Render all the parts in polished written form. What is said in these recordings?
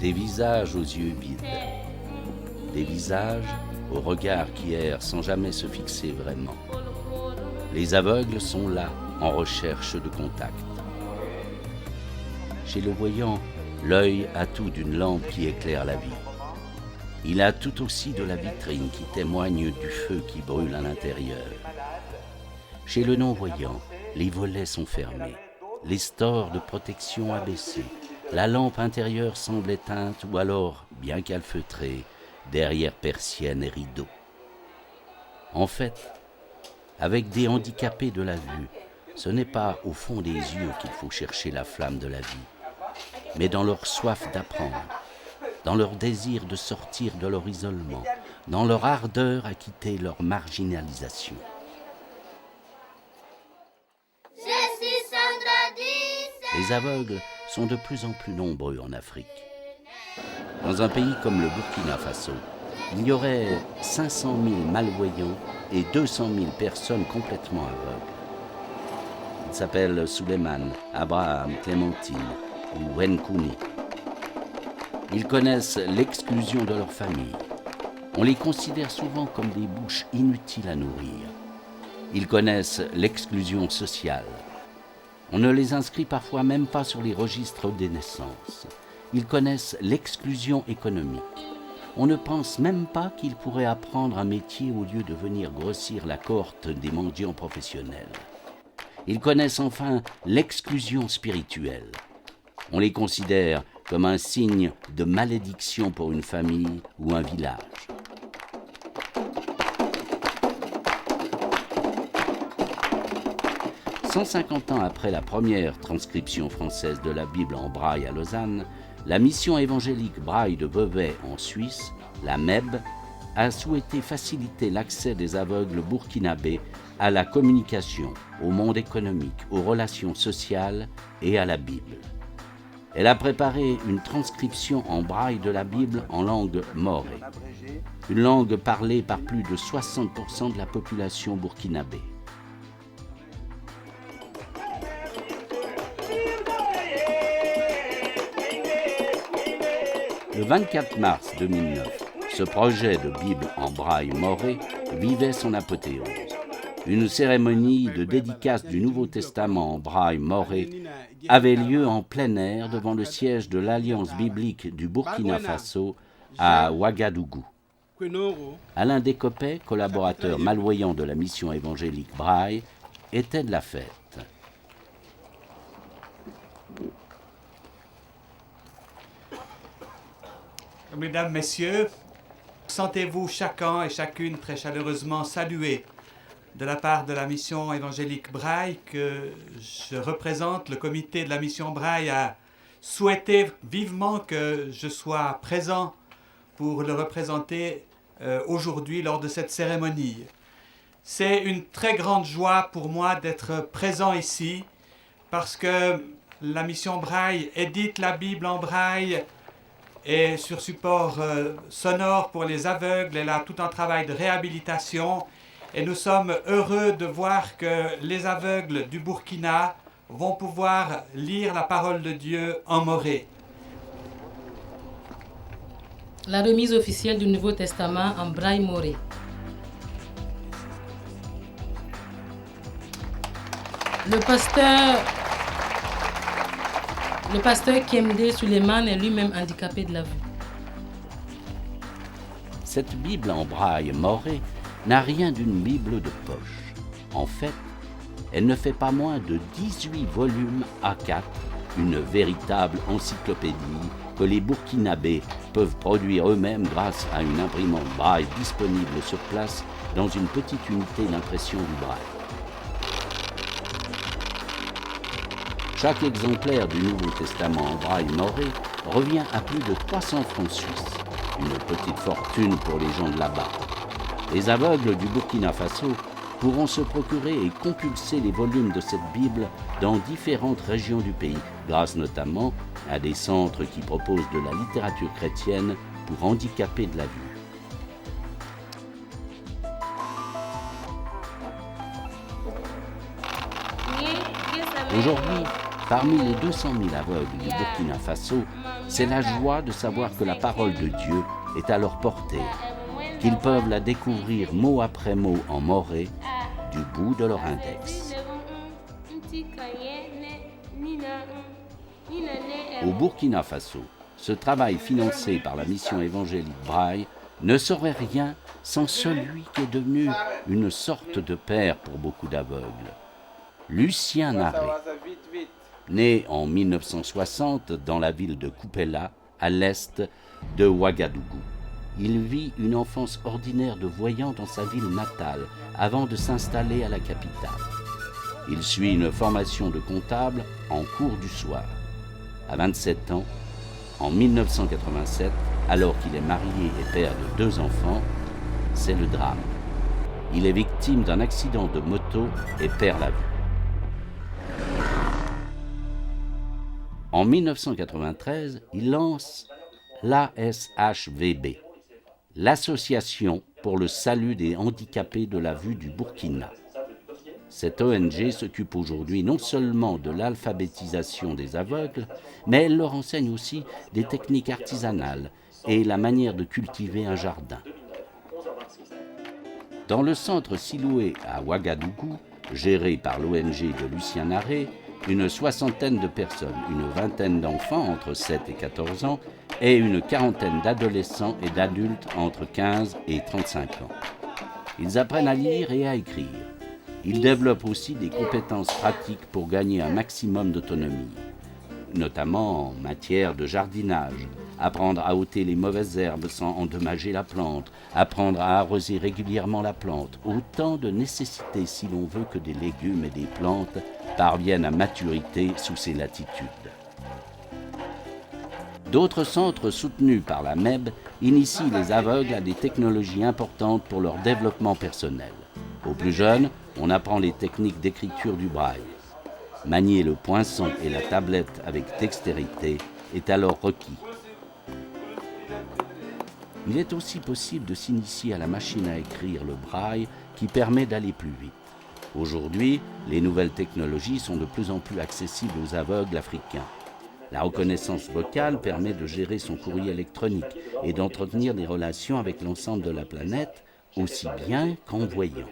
des visages aux yeux vides, des visages au regard qui errent sans jamais se fixer vraiment. Les aveugles sont là, en recherche de contact. Chez le voyant, l'œil a tout d'une lampe qui éclaire la vie. Il a tout aussi de la vitrine qui témoigne du feu qui brûle à l'intérieur. Chez le non-voyant, les volets sont fermés, les stores de protection abaissés, la lampe intérieure semble éteinte ou alors, bien calfeutrée, derrière persiennes et rideaux. En fait, avec des handicapés de la vue, ce n'est pas au fond des yeux qu'il faut chercher la flamme de la vie, mais dans leur soif d'apprendre, dans leur désir de sortir de leur isolement, dans leur ardeur à quitter leur marginalisation. Les aveugles sont de plus en plus nombreux en Afrique. Dans un pays comme le Burkina Faso, il y aurait 500 000 malvoyants et 200 000 personnes complètement aveugles. Ils s'appellent Suleiman, Abraham, Clémentine ou Nkouni. Ils connaissent l'exclusion de leur famille. On les considère souvent comme des bouches inutiles à nourrir. Ils connaissent l'exclusion sociale. On ne les inscrit parfois même pas sur les registres des naissances. Ils connaissent l'exclusion économique. On ne pense même pas qu'ils pourraient apprendre un métier au lieu de venir grossir la cohorte des mendiants professionnels. Ils connaissent enfin l'exclusion spirituelle. On les considère comme un signe de malédiction pour une famille ou un village. « 150 ans après la première transcription française de la Bible en braille à Lausanne, la mission évangélique Braille de Vevey en Suisse, la MEB, a souhaité faciliter l'accès des aveugles burkinabés à la communication, au monde économique, aux relations sociales et à la Bible. Elle a préparé une transcription en braille de la Bible en langue morée, une langue parlée par plus de 60% de la population burkinabé. Le 24 mars 2009, ce projet de Bible en braille morée vivait son apothéose. Une cérémonie de dédicace du Nouveau Testament en braille morée avait lieu en plein air devant le siège de l'Alliance biblique du Burkina Faso à Ouagadougou. Alain Décopet, collaborateur malvoyant de la mission évangélique Braille, était de la fête. Mesdames, Messieurs, sentez-vous chacun et chacune très chaleureusement salués de la part de la mission évangélique Braille que je représente. Le comité de la mission Braille a souhaité vivement que je sois présent pour le représenter aujourd'hui lors de cette cérémonie. C'est une très grande joie pour moi d'être présent ici parce que la mission Braille édite la Bible en Braille et sur support sonore pour les aveugles. Elle a tout un travail de réhabilitation et nous sommes heureux de voir que les aveugles du Burkina vont pouvoir lire la parole de Dieu en moré. La remise officielle du Nouveau Testament en braille moré. Le pasteur Kemde Suleiman est lui-même handicapé de la vue. Cette Bible en braille morée n'a rien d'une Bible de poche. En fait, elle ne fait pas moins de 18 volumes A4, une véritable encyclopédie que les Burkinabés peuvent produire eux-mêmes grâce à une imprimante braille disponible sur place dans une petite unité d'impression du braille. Chaque exemplaire du Nouveau Testament en braille moré revient à plus de 300 francs suisses, une petite fortune pour les gens de là-bas. Les aveugles du Burkina Faso pourront se procurer et compulser les volumes de cette Bible dans différentes régions du pays, grâce notamment à des centres qui proposent de la littérature chrétienne pour handicapés de la vue. Aujourd'hui, parmi les 200 000 aveugles du Burkina Faso, c'est la joie de savoir que la parole de Dieu est à leur portée, qu'ils peuvent la découvrir mot après mot en moré, du bout de leur index. Au Burkina Faso, ce travail financé par la mission évangélique Braille ne serait rien sans celui qui est devenu une sorte de père pour beaucoup d'aveugles, Lucien Naré. Né en 1960 dans la ville de Kupela, à l'est de Ouagadougou. Il vit une enfance ordinaire de voyant dans sa ville natale avant de s'installer à la capitale. Il suit une formation de comptable en cours du soir. À 27 ans, en 1987, alors qu'il est marié et père de 2 enfants, c'est le drame. Il est victime d'un accident de moto et perd la vue. En 1993, il lance l'ASHVB, l'Association pour le salut des handicapés de la vue du Burkina. Cette ONG s'occupe aujourd'hui non seulement de l'alphabétisation des aveugles, mais elle leur enseigne aussi des techniques artisanales et la manière de cultiver un jardin. Dans le centre Siloué à Ouagadougou, géré par l'ONG de Lucien Naré, une 60aine de personnes, une 20aine d'enfants entre 7 et 14 ans et une 40aine d'adolescents et d'adultes entre 15 et 35 ans. Ils apprennent à lire et à écrire. Ils développent aussi des compétences pratiques pour gagner un maximum d'autonomie, notamment en matière de jardinage, apprendre à ôter les mauvaises herbes sans endommager la plante, apprendre à arroser régulièrement la plante, autant de nécessités si l'on veut que des légumes et des plantes parviennent à maturité sous ces latitudes. D'autres centres soutenus par la MEB initient les aveugles à des technologies importantes pour leur développement personnel. Aux plus jeunes, on apprend les techniques d'écriture du braille. Manier le poinçon et la tablette avec dextérité est alors requis. Il est aussi possible de s'initier à la machine à écrire le braille qui permet d'aller plus vite. Aujourd'hui, les nouvelles technologies sont de plus en plus accessibles aux aveugles africains. La reconnaissance vocale permet de gérer son courrier électronique et d'entretenir des relations avec l'ensemble de la planète, aussi bien qu'en voyant.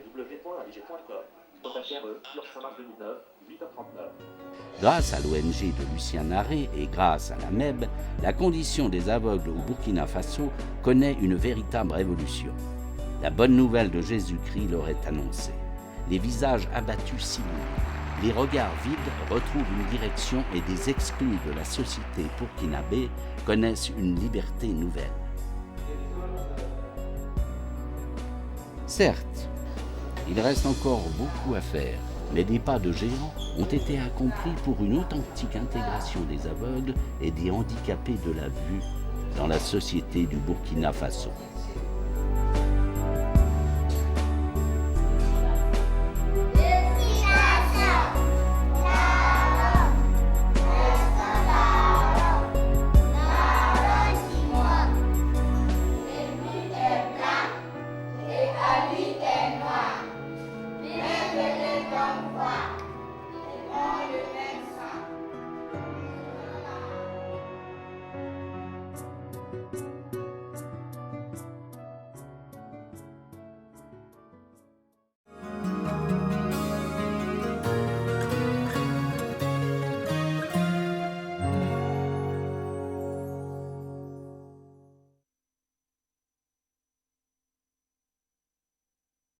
Grâce à l'ONG de Lucien Naré et grâce à la MEB, la condition des aveugles au Burkina Faso connaît une véritable révolution. La bonne nouvelle de Jésus-Christ leur est annoncée. Les visages abattus s'illuminent, les regards vides retrouvent une direction et des exclus de la société burkinabé connaissent une liberté nouvelle. Certes, il reste encore beaucoup à faire, mais des pas de géant ont été accomplis pour une authentique intégration des aveugles et des handicapés de la vue dans la société du Burkina Faso.